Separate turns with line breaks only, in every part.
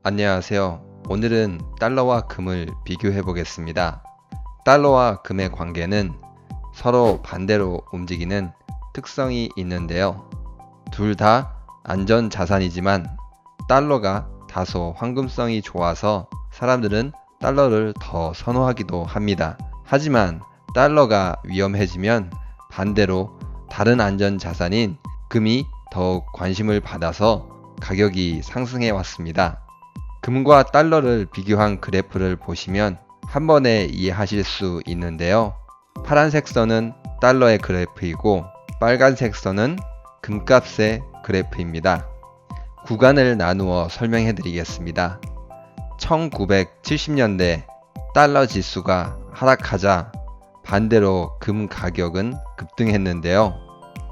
안녕하세요. 오늘은 달러와 금을 비교해 보겠습니다. 달러와 금의 관계는 서로 반대로 움직이는 특성이 있는데요. 둘 다 안전 자산이지만 달러가 다소 황금성이 좋아서 사람들은 달러를 더 선호하기도 합니다. 하지만 달러가 위험해지면 반대로 다른 안전 자산인 금이 더욱 관심을 받아서 가격이 상승해 왔습니다. 금과 달러를 비교한 그래프를 보시면 한 번에 이해하실 수 있는데요. 파란색 선은 달러의 그래프이고 빨간색 선은 금값의 그래프입니다. 구간을 나누어 설명해 드리겠습니다. 1970년대 달러 지수가 하락하자 반대로 금 가격은 급등했는데요.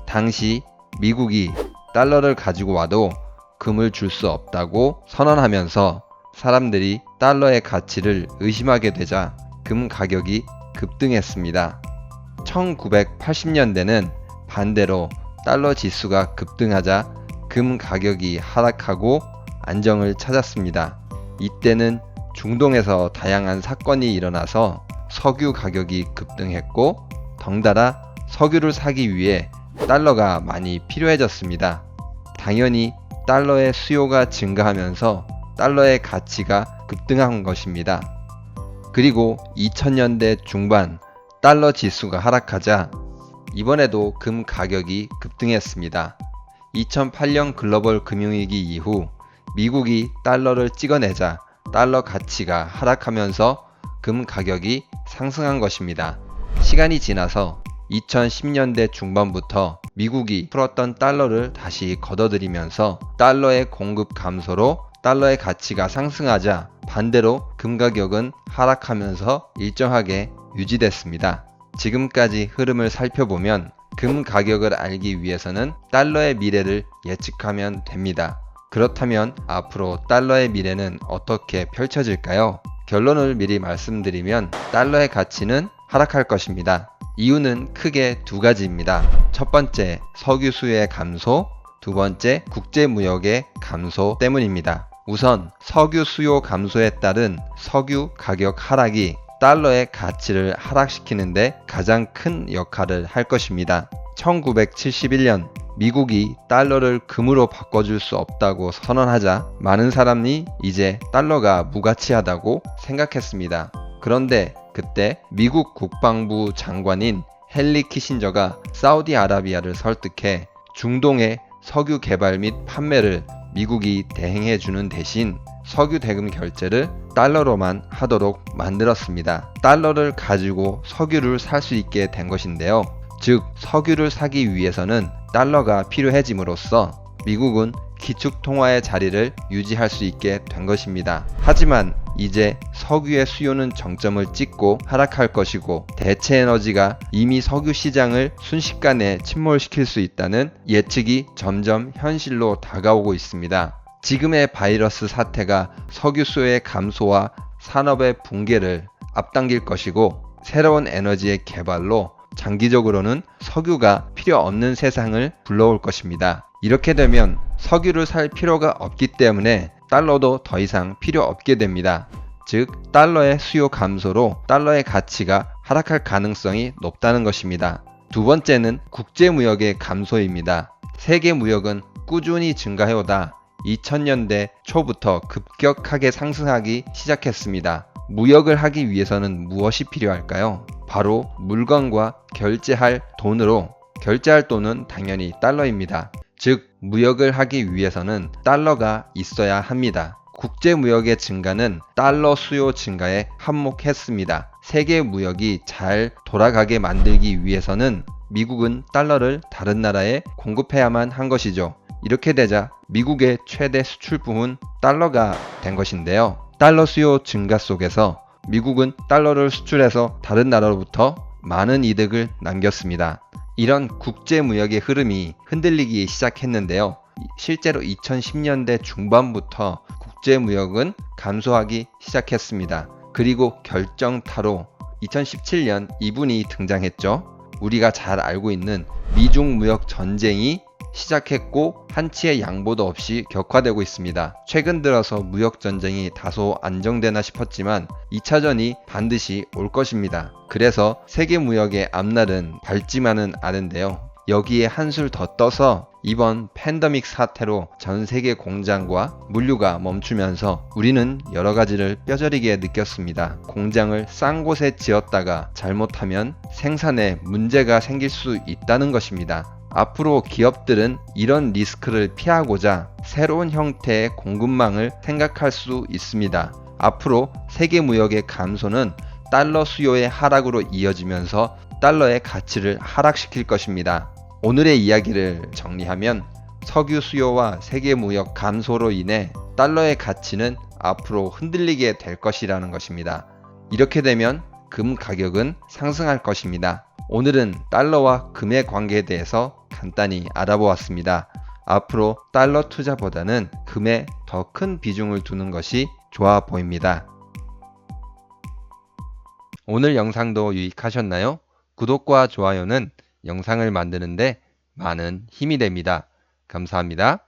당시 미국이 달러를 가지고 와도 금을 줄 수 없다고 선언하면서 사람들이 달러의 가치를 의심하게 되자 금 가격이 급등했습니다. 1980년대는 반대로 달러 지수가 급등하자 금 가격이 하락하고 안정을 찾았습니다. 이때는 중동에서 다양한 사건이 일어나서 석유 가격이 급등했고 덩달아 석유를 사기 위해 달러가 많이 필요해졌습니다. 당연히 달러의 수요가 증가하면서 달러의 가치가 급등한 것입니다. 그리고 2000년대 중반 달러 지수가 하락하자 이번에도 금 가격이 급등했습니다. 2008년 글로벌 금융위기 이후 미국이 달러를 찍어내자 달러 가치가 하락하면서 금 가격이 상승한 것입니다. 시간이 지나서 2010년대 중반부터 미국이 풀었던 달러를 다시 걷어들이면서 달러의 공급 감소로 달러의 가치가 상승하자 반대로 금 가격은 하락하면서 일정하게 유지됐습니다. 지금까지 흐름을 살펴보면 금 가격을 알기 위해서는 달러의 미래를 예측하면 됩니다. 그렇다면 앞으로 달러의 미래는 어떻게 펼쳐질까요? 결론을 미리 말씀드리면 달러의 가치는 하락할 것입니다. 이유는 크게 두 가지입니다. 첫 번째, 석유 수요의 감소, 두 번째, 국제 무역의 감소 때문입니다. 우선 석유 수요 감소에 따른 석유 가격 하락이 달러의 가치를 하락시키는데 가장 큰 역할을 할 것입니다. 1971년 미국이 달러를 금으로 바꿔줄 수 없다고 선언하자 많은 사람이 이제 달러가 무가치하다고 생각했습니다. 그런데 그때 미국 국방부 장관인 헨리 키신저가 사우디아라비아를 설득해 중동의 석유 개발 및 판매를 미국이 대행해 주는 대신 석유 대금 결제를 달러로만 하도록 만들었습니다. 달러를 가지고 석유를 살 수 있게 된 것인데요. 즉 석유를 사기 위해서는 달러가 필요해짐으로써 미국은 기축통화의 자리를 유지할 수 있게 된 것입니다. 하지만 이제 석유의 수요는 정점을 찍고 하락할 것이고 대체 에너지가 이미 석유 시장을 순식간에 침몰시킬 수 있다는 예측이 점점 현실로 다가오고 있습니다. 지금의 바이러스 사태가 석유 수요의 감소와 산업의 붕괴를 앞당길 것이고 새로운 에너지의 개발로 장기적으로는 석유가 필요 없는 세상을 불러올 것입니다. 이렇게 되면 석유를 살 필요가 없기 때문에 달러도 더 이상 필요 없게 됩니다. 즉 달러의 수요 감소로 달러의 가치가 하락할 가능성이 높다는 것입니다. 두 번째는 국제 무역의 감소입니다. 세계 무역은 꾸준히 증가해오다 2000년대 초부터 급격하게 상승하기 시작했습니다. 무역을 하기 위해서는 무엇이 필요할까요? 바로 물건과 결제할 돈으로, 결제할 돈은 당연히 달러입니다. 즉 무역을 하기 위해서는 달러가 있어야 합니다. 국제 무역의 증가는 달러 수요 증가에 한몫했습니다. 세계 무역이 잘 돌아가게 만들기 위해서는 미국은 달러를 다른 나라에 공급해야만 한 것이죠. 이렇게 되자 미국의 최대 수출품은 달러가 된 것인데요. 달러 수요 증가 속에서 미국은 달러를 수출해서 다른 나라로부터 많은 이득을 남겼습니다. 이런 국제 무역의 흐름이 흔들리기 시작했는데요. 실제로 2010년대 중반부터 국제 무역은 감소하기 시작했습니다. 그리고 결정타로 2017년 이분이 등장했죠. 우리가 잘 알고 있는 미중 무역 전쟁이 시작했고 한치의 양보도 없이 격화되고 있습니다. 최근 들어서 무역 전쟁이 다소 안정되나 싶었지만 2차전이 반드시 올 것입니다. 그래서 세계 무역의 앞날은 밝지만은 않은데요. 여기에 한술 더 떠서 이번 팬데믹 사태로 전 세계 공장과 물류가 멈추면서 우리는 여러 가지를 뼈저리게 느꼈습니다. 공장을 싼 곳에 지었다가 잘못하면 생산에 문제가 생길 수 있다는 것입니다. 앞으로 기업들은 이런 리스크를 피하고자 새로운 형태의 공급망을 생각할 수 있습니다. 앞으로 세계 무역의 감소는 달러 수요의 하락으로 이어지면서 달러의 가치를 하락시킬 것입니다. 오늘의 이야기를 정리하면 석유 수요와 세계 무역 감소로 인해 달러의 가치는 앞으로 흔들리게 될 것이라는 것입니다. 이렇게 되면 금 가격은 상승할 것입니다. 오늘은 달러와 금의 관계에 대해서 간단히 알아보았습니다. 앞으로 달러 투자보다는 금에 더 큰 비중을 두는 것이 좋아 보입니다. 오늘 영상도 유익하셨나요? 구독과 좋아요는 영상을 만드는데 많은 힘이 됩니다. 감사합니다.